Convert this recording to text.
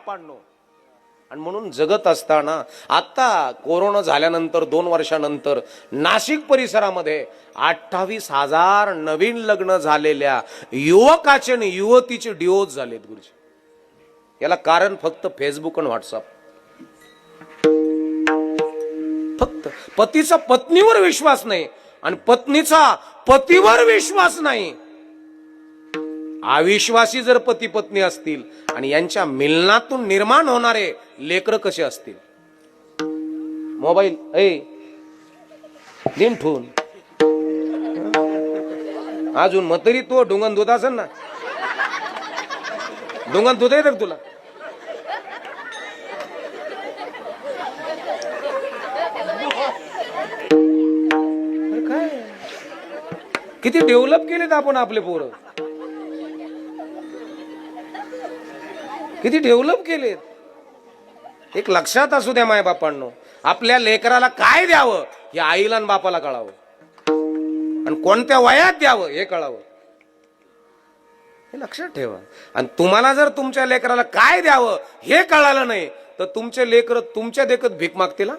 बापांनो. आणि म्हणून जगत असताना आता कोरोना झाल्यानंतर 2 वर्षानंतर नाशिक परिसरामध्ये 28,000 नवीन लग्न झालेल्या युवकाचे आणि युवतीचे डिवोर्स झालेत गुरुजी. याला कारण फक्त फेसबुक आणि व्हॉट्सअप. फक्त पतीचा पत्नीवर विश्वास नाही आणि पत्नीचा पतीवर विश्वास नाही. अविश्वासी जर पती पत्नी असतील आणि यांच्या मिलनातून निर्माण होणारे लेकर कसे असतील. मोबाईल दिन ठेवून अजून मग तरी तो ढुंगण दूध असेल ना. ढुंगण दूध आहे तर तुला काय किती डेव्हलप केलेत आपण आपले पोरं. किती डेव्हलप केलेत. एक लक्षात असू द्या माय बापांनो, आपल्या लेकराला काय द्यावं हे आईला आणि बापाला कळावं आणि कोणत्या वयात द्यावं हे कळावं. हे लक्षात ठेवा. आणि तुम्हाला जर तुमच्या लेकराला काय द्यावं हे कळालं नाही तर तुमचे लेकर तुमच्या देखत भीक मागतील.